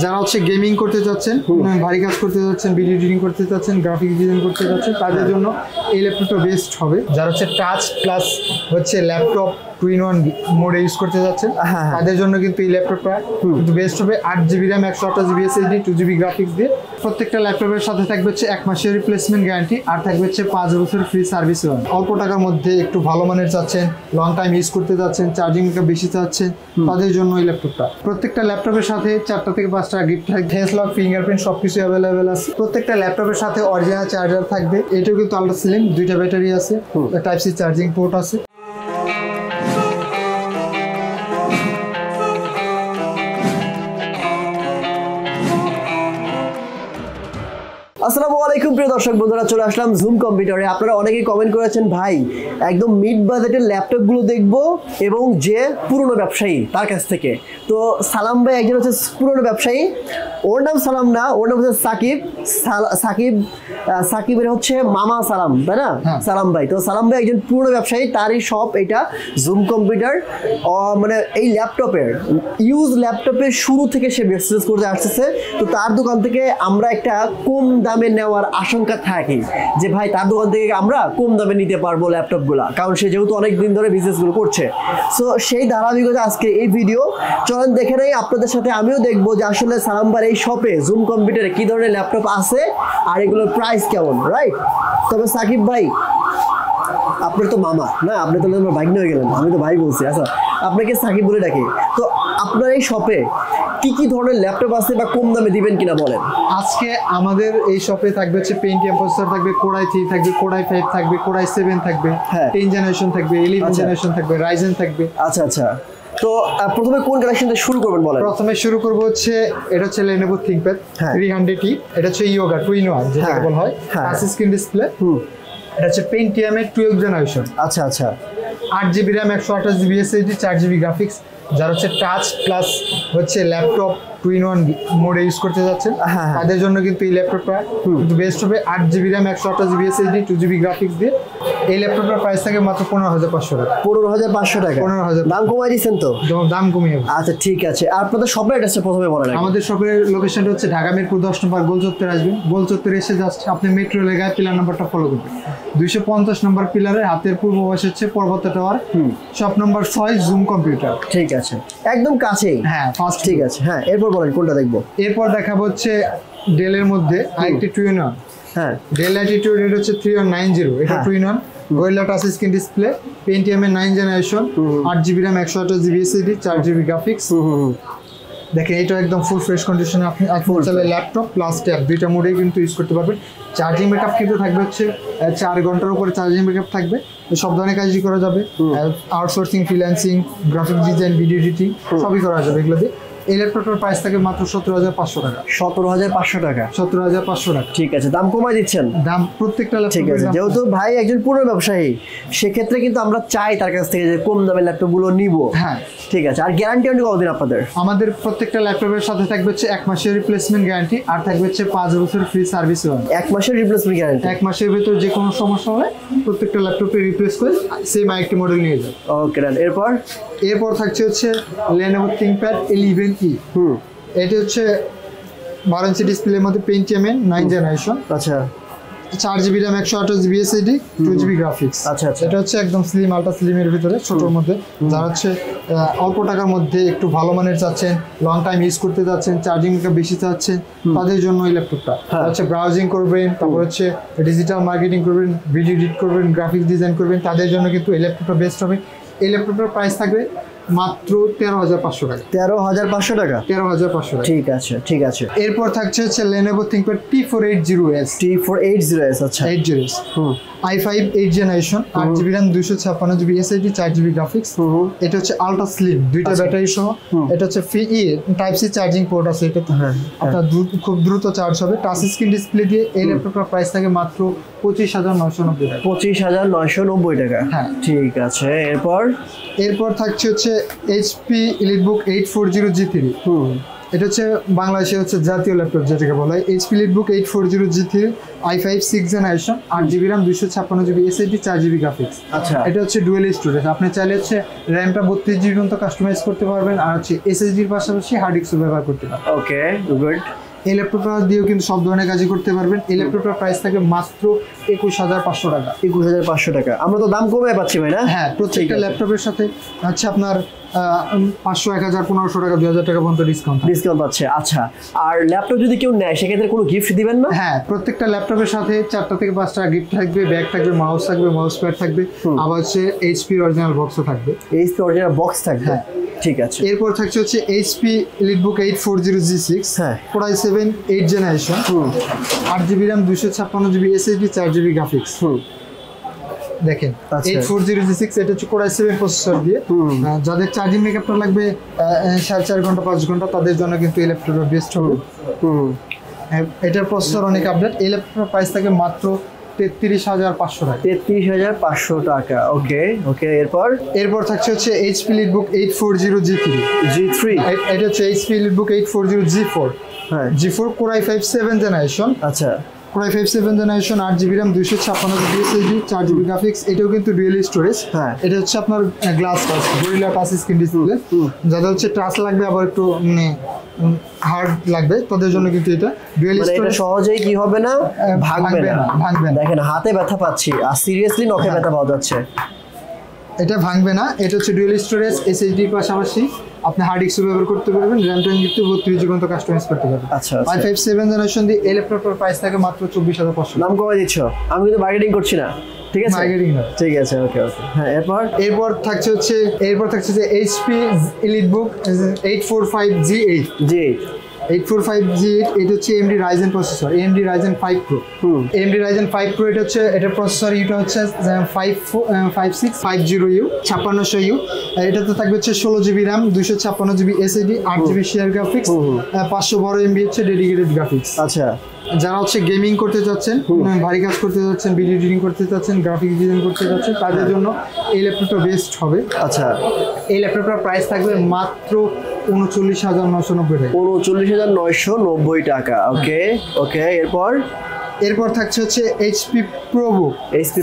যারা হচ্ছে গেমিং করতে যাচ্ছেন, ভারী কাজ করতে যাচ্ছেন, ভিডিও এডিটিং করতে যাচ্ছেন, গ্রাফিক ডিজাইন করতে যাচ্ছেন, তাদের জন্য এই ল্যাপটপটা বেস্ট হবে। যারা হচ্ছে টাচ প্লাস হচ্ছে ল্যাপটপ 2-in-1 মোডে ইউজ করতে যাচ্ছেন, তাদের জন্য কিন্তু এই ল্যাপটপটা কিন্তু বেস্ট হবে। 8GB RAM 128GB SSD 2GB graphics দিয়ে। প্রত্যেকটা ল্যাপটপের সাথে থাকবে হচ্ছে 1 মাসের রিপ্লেসমেন্ট গ্যারান্টি, আর থাকবে হচ্ছে 5 বছর ফ্রি সার্ভিস ওয়ারেন্টি। অল্প টাকার মধ্যে একটু ভালো মানের চাচ্ছেন, লং টাইম ইউজ করতে যাচ্ছেন, চার্জিং ব্যাকআপ বেশি চাচ্ছেন, তাদের জন্য এই ল্যাপটপটা। প্রত্যেকটা ল্যাপটপের সাথে 4টা থেকে 5টা গিফট থাকবে, ফেস লক, ফিঙ্গারপ্রিন্ট সবকিছু অ্যাভেলেবেল আছে। প্রত্যেকটা ল্যাপটপের সাথে অরিজিনাল চার্জার থাকবে। এটাও কিন্তু আলট্রা স্লিম, 2টা ব্যাটারি আছে, টাইপ সি চার্জিং পোর্ট আছে। আসসালামু আলাইকুম প্রিয় দর্শক বন্ধুরা, চলে আসলাম জুম কম্পিউটারে। আপনারা অনেকেই কমেন্ট করেছেন ভাই একদম মিড বাজেটের ল্যাপটপগুলো দেখবো এবং যে পুরনো ব্যবসায়ী তার কাছ থেকে। তো সালাম ভাই একজন হচ্ছে পুরনো ব্যবসায়ী, ওর নাম সালাম না, ওর নাম হচ্ছে সাকিব। সাকিবের হচ্ছে মামা সালাম, তাই না? সালাম ভাই। তো সালাম ভাই একজন পুরনো ব্যবসায়ী, তারই শপ এটা জুম কম্পিউটার। মানে এই ল্যাপটপের ইউজ ল্যাপটপের শুরু থেকে সে বিজনেস করতে আসতেছে। তো তার দোকান থেকে আমরা একটা কম দামে নেওয়ার আশঙ্কা থাকে যে ভাই তার দোকান থেকে আমরা কম দামে নিতে পারবো ল্যাপটপগুলো, কারণ সে যেহেতু অনেক দিন ধরে বিজনেসগুলো করছে। সো সেই ধারাবাহিকতা আজকে এই ভিডিও, চলেন দেখে নেই আপনাদের সাথে। আমিও দেখবো যে আসলে সালামবার এই শপে জুম কম্পিউটারে কি ধরনের ল্যাপটপ আছে আর এগুলোর প্রাইস কেমন, রাইট? তবে সাকিব ভাই আপনার তো মামা না, আপনি তো আমার ভাই হয়ে গেলেন, আমি তো ভাই বলছি। আচ্ছা, আপনাকে সাকিব বলে ডাকি। তো আপনার এই শপে কি কি ধরনের ল্যাপটপ আছে বা কম দামে দিবেন কিনা বলেন। আজকে আমাদের এই শপে থাকবে হচ্ছে পেন্টিয়াম প্রসেসর থাকবে, Core i3 থাকবে, Core i5 থাকবে, Core i7 থাকবে, 10 জেনারেশন থাকবে, 11 জেনারেশন থাকবে, রাইজেন থাকবে। আচ্ছা আচ্ছা, তো প্রথমে কোন কালেকশনটা শুরু করবেন বলেন। প্রথমে শুরু করব হচ্ছে এটা হচ্ছে Lenovo ThinkPad 300T, এটা হচ্ছে Yoga 2-in-1 যেটা বলা হয়, টাচ স্ক্রিন ডিসপ্লে। এটা হচ্ছে Pentium এর 12 জেনারেশন। আচ্ছা আচ্ছা, 8GB RAM 128GB SSD 4GB graphics. যারা হচ্ছে টাচ প্লাস হচ্ছে ল্যাপটপ 2-in-1 মোডে ইউজ করতে যাচ্ছেন, তাদের জন্য কিন্তু এই ল্যাপটপটা কিন্তু বেস্ট হবে। 8GB RAM 128GB SSD 2GB graphics দিয়ে। এই ল্যাপটপটার প্রাইস থাকে মাত্র 15,500 টাকা। 15,500 টাকা? 15,000। দাম কমাই দিচ্ছেন তো? দাম কমিয়ে। আচ্ছা ঠিক আছে। আর আপনাদের শপের অ্যাড্রেসটা প্রথমে বলেন। আমাদের শপের লোকেশনটা হচ্ছে ঢাকা মিরপুর 10 নম্বর গোল চত্বর আসবেন। গোল চত্বরে এসে জাস্ট আপনি মেট্রো লেগায় পিলার নাম্বারটা ফলো করবেন। 250 নম্বর পিলারের হাতের পূর্ব পাশে হচ্ছে পর্বত tower, shop number 6, zoom computer. ঠিক আছে, একদম কাছেই। হ্যাঁ ফার্স্ট। ঠিক আছে, হ্যাঁ এরপর বলেন কোনটা দেখবো। এরপর দেখাবো হচ্ছে ডেলের মধ্যে আরেকটি 2-in-1। হ্যাঁ, ডেল ল্যাটিটিউড, এটা হচ্ছে 3190, এটা 2-in-1 gorilla touch screen display, Pentium এর 9 generation, 8GB RAM 128GB SSD 4GB graphics. দেখেন এটা একদম ফুল ফ্রেশ কন্ডিশনে আপনি চাইলে ল্যাপটপ প্লাস ট্যাব দুইটা মোডেই কিন্তু ইউজ করতে পারবেন। চার্জিং ব্যাকআপ কিন্তু থাকবে হচ্ছে 4 ঘন্টার উপরে চার্জিং ব্যাকআপ থাকবে। সব ধরনের কাজই করা যাবে, outsourcing, freelancing, graphics design, video editing সবই করা যাবে এগুলো দিয়ে। এই ল্যাপটপটার প্রাইস থাকে মাত্র 17,500 টাকা। 17,500 টাকা? 17,500 টাকা। ঠিক আছে, দাম কমাই দিচ্ছেন? দাম প্রত্যেকটা ল্যাপটপ। ঠিক আছে, যেহেতু ভাই একজন পুরো ব্যবসায়ী, সেক্ষেত্রে কিন্তু আমরা চাই তার কাছ থেকে যে কম দামের ল্যাপটপগুলো নিব। হ্যাঁ ঠিক আছে। আর গ্যারান্টি কতদিন আপনাদের? আমাদের প্রত্যেকটা ল্যাপটপের সাথে থাকবে হচ্ছে 1 মাসের রিপ্লেসমেন্ট গ্যারান্টি, আর থাকবে হচ্ছে 5 বছর ফ্রি সার্ভিস ওয়ারেন্টি। 1 মাসের রিপ্লেসমেন্ট গ্যারান্টি? 1 মাসের ভিতর যে কোনো সমস্যা হলে প্রত্যেকটা ল্যাপটপে রিপ্লেস করে সেম আরেকটি মডেল নিয়ে যাবে। ওকে ডান। এরপর থাকছে হচ্ছে Lenovo ThinkPad 11E। এটি হচ্ছে 12 ইঞ্চি ডিসপ্লের মধ্যে পেন্টিয়াম এর 9 জেনারেশন। আচ্ছা, 4GB RAM 128GB SSD 2GB graphics. আচ্ছা আচ্ছা, এটা হচ্ছে একদম স্লিম, আলট্রা স্লিমের ভিতরে ছোটোর মধ্যে। যারা হচ্ছে অল্প টাকার মধ্যে একটু ভালো মানের চাচ্ছেন, লং টাইম ইউজ করতে যাচ্ছেন, চার্জিং ব্যাকআপ বেশি চাচ্ছেন, তাদের জন্য এই ল্যাপটপটা হচ্ছে ব্রাউজিং করবেন, তারপর হচ্ছে ডিজিটাল মার্কেটিং করবেন, ভিডিও এডিট করবেন, গ্রাফিক্স ডিজাইন করবেন, তাদের জন্য কিন্তু এই ল্যাপটপটা বেস্ট হবে। এই ল্যাপটপটার প্রাইস থাকবে মাত্র 13,500 টাকা। 13,500 টাকা? 13,500 টাকা। ঠিক আছে ঠিক আছে। এরপর থাকছে হচ্ছে Lenovo ThinkPad T480S। T480S? আচ্ছা, 80S। i5 8 generation, 8GB RAM 256GB SSD 4GB graphics. এটা হচ্ছে আলট্রা স্লিম, দুইটা ব্যাটারি সহ। এটা হচ্ছে টাইপ সি চার্জিং পোর্ট আছে এটাতে, আপনার খুব দ্রুত চার্জ হবে। টাচ স্ক্রিন ডিসপ্লে দিয়ে এই ল্যাপটপটার প্রাইস থাকে মাত্র 25,990 টাকা। 25,990 টাকা? হ্যাঁ ঠিক আছে। এরপর থাকছে হচ্ছে HP EliteBook 840 G3। এটা হচ্ছে বাংলাদেশে হচ্ছে জাতীয় ল্যাপটপ যেটাকে বলা হয় HP EliteBook 840G3 i5 6th generation 8GB RAM 256GB SSD 4GB graphics. আচ্ছা, এটা হচ্ছে ডুয়েল স্টোরেজ, আপনি চাইলে হচ্ছে র্যামটা 32GB পর্যন্ত কাস্টমাইজ করতে পারবেন, আর হচ্ছে এসএসডির পাশাপাশি হার্ড ডিস্কও ব্যবহার করতে পারবেন। Okay good. এই ল্যাপটপটা দিয়েও কিন্তু সব ধরনের কাজই করতে পারবেন। এই ল্যাপটপটার প্রাইস থাকে মাত্র 21500 টাকা। 21500 টাকা, আমরা তো দাম কমে পাচ্ছি ভাই না? হ্যাঁ, প্রত্যেকটা ল্যাপটপের সাথে হচ্ছে আপনার 500, 1000, 1500 টাকা, 2000 টাকা পর্যন্ত ডিসকাউন্ট পাচ্ছে। আচ্ছা, আর ল্যাপটপ যদি কেউ নেয় সেক্ষেত্রে কোনো গিফট দিবেন না? হ্যাঁ, প্রত্যেকটা ল্যাপটপের সাথে 4টা থেকে 5টা গিফট থাকবে, ব্যাগ থাকবে, মাউস থাকবে, মাউস প্যাড থাকবে, আবার হচ্ছে এইচপি অরিজিনাল বক্সও থাকবে। এইচপি অরিজিনাল বক্স থাকবে, হ্যাঁ ঠিক আছে। এরপর থাকছে হচ্ছে HP EliteBook 840G6 Core i7 8th generation 8GB RAM 256GB SSD 4GB graphics. দেখেন 840G6 এটা হচ্ছে Core i7 প্রসেসর দিয়ে, যাদের চার্জিং ব্যাকআপটা লাগবে 4.5 ঘন্টা 5 ঘন্টা তাদের জন্য কিন্তু এই ল্যাপটপটা বেস্ট হবে। এটার প্রসেসর অনেক আপডেট। এই ল্যাপটপের প্রাইস থাকে মাত্র 33500 টাকা। 33500 টাকা, ওকে ওকে। এরপর থাকছে হচ্ছে এইচপি লিটবুক 840G3 এটা হচ্ছে HP EliteBook 840G4 G4 Core i5 7th generation. আচ্ছা, Core i5 7th generation 8GB RAM 256GB SSD 4GB graphics. এটাও কিন্তু ডুয়েল স্টোরেজ। এটা হচ্ছে আপনার glass touch gorilla touch screen display, যাদের হচ্ছে টাচ লাগবে আবার একটু হার্ড লাগবে তাদের জন্য কিন্তু এটা ডুয়েল স্টোরেজ। সহজেই কি হবে না, ভাঙবে না। দেখেন হাতে ব্যথা পাচ্ছি, আর সিরিয়াসলি নখে ব্যথা পাওয়া যাচ্ছে। এটা ভাঙবে না। এটা হচ্ছে ডুয়েল স্টোরেজ, এসএসডির পাশাপাশি আপনি হার্ড ডিস্কও ব্যবহার করতে পারবেন, র্যামটা কিন্তু 32GB পর্যন্ত কাস্টমাইজ করতে পারবেন। আচ্ছা, i5 7th জেনারেশন দিয়ে এই ল্যাপটপের প্রাইস থাকে মাত্র 24500। নাম কমাই দিচ্ছ, আমি কিন্তু বার্গেনিং করছি না, ঠিক আছে? বার্গেনিং না, ঠিক আছে, ওকে ওকে। হ্যাঁ, এরপর থাকছে যে এইচপি লিটবুক 845G8 845G8 এটা হচ্ছে AMD Ryzen processor, AMD Ryzen 5 Pro। AMD Ryzen 5 Pro এটা হচ্ছে এটার প্রসেসর ইউটা হচ্ছে 5650U 5600U। এটাতে থাকবে হচ্ছে 16GB RAM 256GB SSD 8GB share graphics 512 MB হচ্ছে ডেডিকেটেড গ্রাফিক্স। আচ্ছা, যারা হচ্ছে গেমিং করতে চাচ্ছেন, ভারী কাজ করতে চাচ্ছেন, ভিডিও এডিটিং করতে চাচ্ছেন, গ্রাফিক্স ডিজাইন করতে চাচ্ছেন তাদের জন্য এই ল্যাপটপটা বেস্ট হবে। আচ্ছা, এই ল্যাপটপটার প্রাইস থাকবে মাত্র 39990 টাকা। 39990 টাকা, ওকে ওকে। এরপর থাকছে হচ্ছে এইচপি প্রোবুক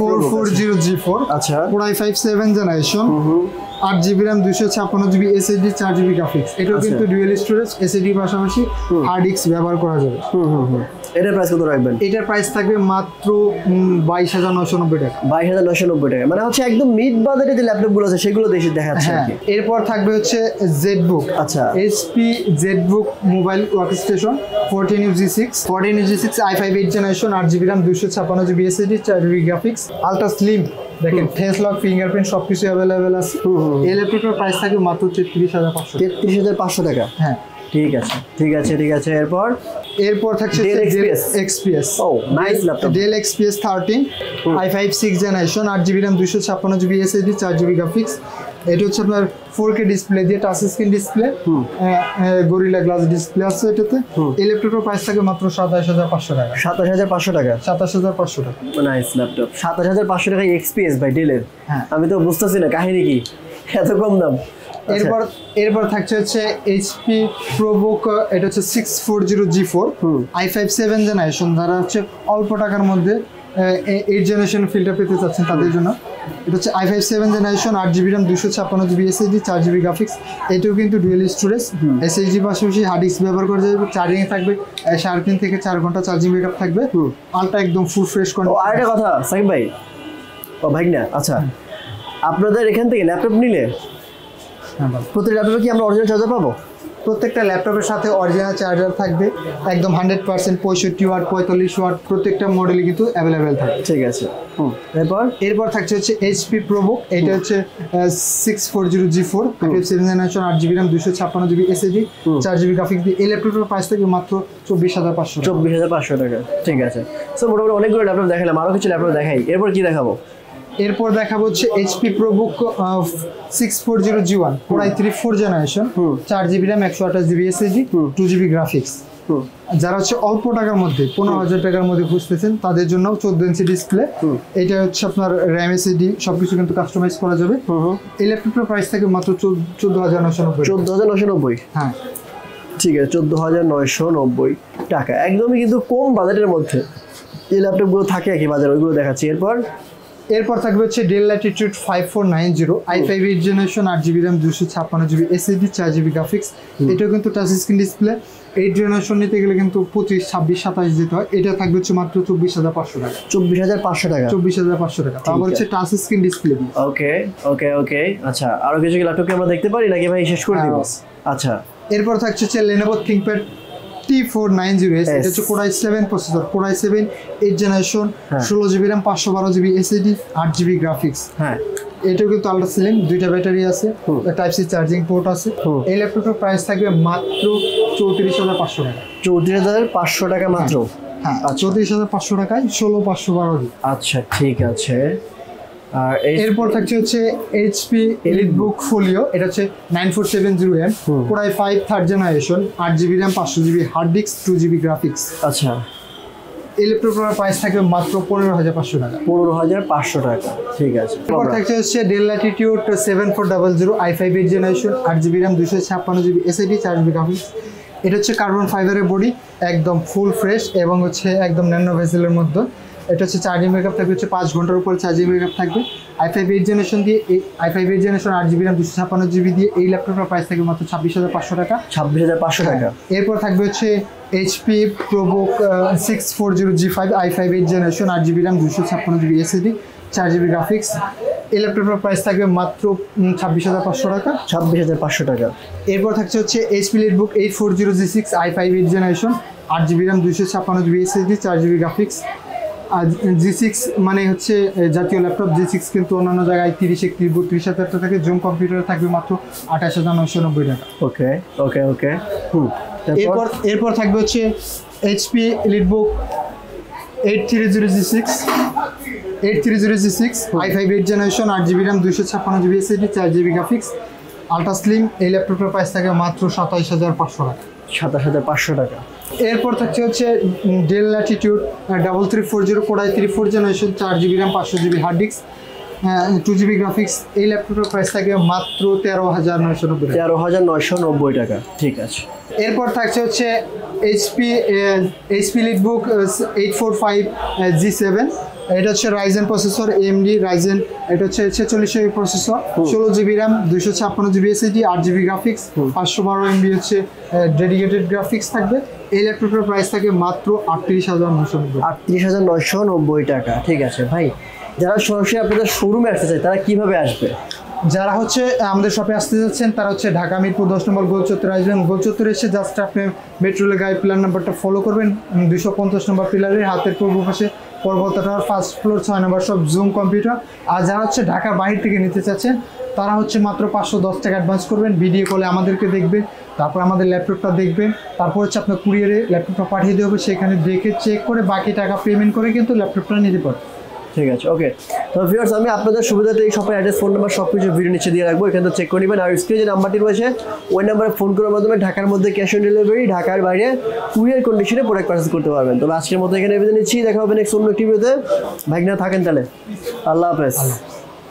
440G4 আচ্ছা Core i5 7th generation 8GB RAM 256GB SSD 4GB graphics. এটাও কিন্তু ডুয়েল স্টোরেজ, এসএসডি পাশাপাশি হার্ড ডিস্ক ব্যবহার করা যাবে। এটার প্রাইস কত রাখবেন? এটার প্রাইস থাকবে মাত্র 22990 টাকা। 22990 টাকা, মানে হচ্ছে একদম মিড বাজেটে যে ল্যাপটপগুলো আছে সেগুলো দেখাচ্ছে। এরপর থাকবে হচ্ছে জেডবুক। আচ্ছা, HP ZBook mobile workstation 14UG6 i5 8th generation 8GB RAM 256GB SSD 4GB graphics ultra slim. দেখেন ফেস লক, ফিঙ্গারপ্রিন্ট সবকিছু অ্যাভেলেবেল আছে। এই ল্যাপটপের প্রাইস থাকবে মাত্র 33500। 33500 টাকা, হ্যাঁ ঠিক আছে ঠিক আছে ঠিক আছে। এরপর থাকছে Dell XPS। ও nice laptop, Dell XPS 13 i5 6th generation 8GB RAM 256GB SSD 4GB graphics. এটা হচ্ছে আপনার 4K ডিসপ্লে দিয়ে touch screen display, gorilla glass display আছে এটাতে। এই ল্যাপটপের প্রাইস থাকে মাত্র 27500 টাকা। 27500 টাকা, 27500 টাকা। Nice laptop. 27500 টাকা XPS ভাই ডেলের। হ্যাঁ, আমি তো বুঝতেছি না কাহিনী কি এত কম দাম। এরপর থাকছে হচ্ছে এইচপি প্রোবুক, এটা হচ্ছে 640G4 i5 7th জেনারেশন, যারা হচ্ছে অল্প টাকার মধ্যে 8th জেনারেশন ফিল্ডটা পেতে চাচ্ছেন তাদের জন্য। এটা হচ্ছে i5 7th generation 8GB RAM 256GB SSD 4GB graphics. এটাও কিন্তু ডুয়েল স্টোরেজ, এসএসডি পাশাপাশি হার্ড ডিস্ক ব্যবহার করা যাবে। চার্জিং থাকবে 3.5 থেকে 4 ঘন্টা চার্জিং ব্যাকআপ থাকবে। আলটা একদম ফুল ফ্রেশ কন্ডিশন। আরেকটা কথা সাকিব ভাই, ভাই না, আচ্ছা আপনাদের এখান থেকে ল্যাপটপ নিলে প্রতি ল্যাপটপে কি আমরা অরিজিনাল চার্জার পাবো? প্রত্যেকটা ল্যাপটপের সাথে অরিজিনাল চার্জার থাকবে, একদম 100% 65 ওয়াট 45 ওয়াট প্রত্যেকটা মডেলে কিন্তু অ্যাভেলেবেল থাকবে। ঠিক আছে। এরপর থাকছে হচ্ছে এইচপি প্রোবুক, এটা হচ্ছে 640G4 7th generation 8GB RAM 256GB SSD 4GB graphics দিয়ে এই ল্যাপটপের প্রাইস থাকে মাত্র 24500। 24500 টাকা, ঠিক আছে। সো মোটামুটি অনেকগুলো ল্যাপটপ দেখালাম, আরও কিছু ল্যাপটপ দেখাই। এরপর কি দেখাবো? এরপর দেখাবো হচ্ছে HP ProBook 640G1 Core i3 4th generation 4GB RAM 128GB SSD 2GB graphics. যারা হচ্ছে অল্প টাকার মধ্যে 15000 টাকার মধ্যে খুঁজতেছেন তাদের জন্য 14 ইঞ্চি ডিসপ্লে, এটা হচ্ছে আপনার র্যাম এসএসডি সবকিছু কিন্তু কাস্টমাইজ করা যাবে। এই ল্যাপটপের প্রাইস থাকে মাত্র 14990। 14990, হ্যাঁ। ঠিক আছে, 14,990 টাকা, একদমই কিন্তু কম বাজেটের মধ্যে এই ল্যাপটপগুলো থাকে আর কি বাজারে, ওইগুলো দেখাচ্ছি। এরপর থাকবে হচ্ছে Dell Latitude 5490 i5 8th generation 8GB RAM 256GB SSD 4GB graphics. এটাও কিন্তু touch screen display. 8th generation নিতে গেলে কিন্তু 25, 26, 27 যেতে হয়। এটা থাকবে হচ্ছে মাত্র 24,500 টাকা। 24,500 টাকা, 24,500 টাকা, তারপর হচ্ছে টাচ স্ক্রিন ডিসপ্লে। ওকে ওকে ওকে। আচ্ছা, আরো কিছু কি ল্যাপটপ আমরা দেখতে পারি নাকি ভাই শেষ করে দিব? আচ্ছা, এরপর থাকছে হচ্ছে Lenovo ThinkPad T490S। এটা হচ্ছে Core i7 processor, Core i7 8th generation 16GB RAM 512GB SSD 8GB graphics. হ্যাঁ, এটাও কিন্তু আলট্রা স্লিম, 2টা ব্যাটারি আছে, টাইপ সি চার্জিং পোর্ট আছে। এই ল্যাপটপের প্রাইস থাকবে মাত্র 34,500 টাকা। 34,500 টাকা মাত্র? হ্যাঁ, 34,500 টাকায় 16,512 আচ্ছা ঠিক আছে। আর এরপর থাকছে হচ্ছে HP EliteBook Folio। এটা হচ্ছে 9470M, Core i5 3rd generation 8GB RAM 500GB hard disk 2GB graphics. আচ্ছা, এই ল্যাপটপের প্রাইস থাকবে মাত্র 15,500 টাকা। 15,500 টাকা, ঠিক আছে। এরপর থাকছে হচ্ছে Dell Latitude 7400 i5 8th generation 8GB RAM 256GB SSD 4GB graphics. এটা হচ্ছে কার্বন ফাইবারের বডি, একদম ফুল ফ্রেশ এবং হচ্ছে একদম ন্যানো ভেসেলের মধ্যে। এটা হচ্ছে চার্জিং ব্যাকআপ থাকবে হচ্ছে 5 ঘন্টার উপরে চার্জিং ব্যাকআপ থাকবে। i5 8th জেনারেশন দিয়ে i5 8th generation 8GB RAM 256GB দিয়ে এই ল্যাপটপের প্রাইস থাকবে মাত্র 26,500 টাকা। 26,500 টাকা। এরপর থাকবে হচ্ছে HP ProBook 640G5 i5 8th generation 8GB RAM 256GB SSD 4GB graphics. এই ল্যাপটপের প্রাইস থাকবে মাত্র 26,500 টাকা। 26,500 টাকা। এরপর থাকছে হচ্ছে HP EliteBook 840G6 i5 8th generation 8GB RAM 256GB SSD 4GB graphics. আর G6 মানে হচ্ছে জাতীয় ল্যাপটপ। G6 কিন্তু অন্যান্য জায়গায় 30, 31, 32,000 টাকা। জুম কম্পিউটারে থাকবে মাত্র 28,990 টাকা। ওকে ওকে ওকে। এরপর থাকবে হচ্ছে HP EliteBook 830G6 i5 8th generation 8GB RAM 256GB SSD 4GB graphics ultra slim. এই ল্যাপটপের প্রাইস থাকে মাত্র 27,500 টাকা। 27,500 টাকা। এরপর থাকছে হচ্ছে Dell Latitude 3340 Core i3 4th generation 4GB RAM 500GB hard disk 2GB graphics. এই ল্যাপটপের প্রাইস থাকে মাত্র 13,990 টাকা। 13,990 টাকা, ঠিক আছে। এরপর থাকছে হচ্ছে HP EliteBook 845G7। এটা হচ্ছে রাইজেন প্রসেসর, AMD রাইজেন। এটা হচ্ছে 46GB processor, 16GB RAM 256GB SSD 8GB graphics 512MB হচ্ছে ডেডিকেটেড গ্রাফিক্স থাকবে। এই ল্যাপটপের প্রাইস থাকে মাত্র 38,990। 38,990 টাকা, ঠিক আছে। ভাই, যারা সরাসরি আপনাদের শোরুমে আসতে চায় তারা কিভাবে আসবে? যারা হচ্ছে আমাদের শপে আসতে যাচ্ছেন তারা হচ্ছে ঢাকা মিরপুর 10 নম্বর গোলচত্বর আসবেন। গোলচত্বরে এসে জাস্ট আপনি মেট্রো রেল গাড়ি পিলার নাম্বারটা ফলো করবেন। 250 নম্বর পিলারের হাতের পূর্ব পাশে পর্বত টাওয়ার, ফার্স্ট ফ্লোর 6 নম্বর সব জুম কম্পিউটার। আর যারা হচ্ছে ঢাকার বাইরে থেকে নিতে চাচ্ছেন তারা হচ্ছে মাত্র 510 টাকা অ্যাডভান্স করবেন। ভিডিও কলে আমাদেরকে দেখবেন, তারপর আমাদের ল্যাপটপটা দেখবেন, তারপর হচ্ছে আপনার কুরিয়ারে ল্যাপটপটা পাঠিয়ে দেওয়া হবে। সেখানে দেখে চেক করে বাকি টাকা পেমেন্ট করে কিন্তু ল্যাপটপটা নিতে পারবেন। ঠিক আছে, ওকে। তো ভিউয়ার্স, আমি আপনাদের সুবিধাতে এই শপের অ্যাড্রেস, ফোন নাম্বার সব কিছু ভিডিও নিচে দিয়ে রাখবো, এখান থেকে চেক করে নেবেন। আর স্ক্রিনে যে নাম্বারটি রয়েছে ওই নাম্বারে ফোন করার মাধ্যমে ঢাকার মধ্যে ক্যাশ অন ডেলিভারি, ঢাকার বাইরে কুরিয়ার কন্ডিশনে প্রোডাক্ট পারচেজ করতে পারবেন। তবে আজকের মতো এখানে বিদায় নিচ্ছি, দেখা হবে নেক্সট অন্য একটি ভিডিওতে। ভাইগনা থাকেন তাহলে, আল্লাহ হাফেজ।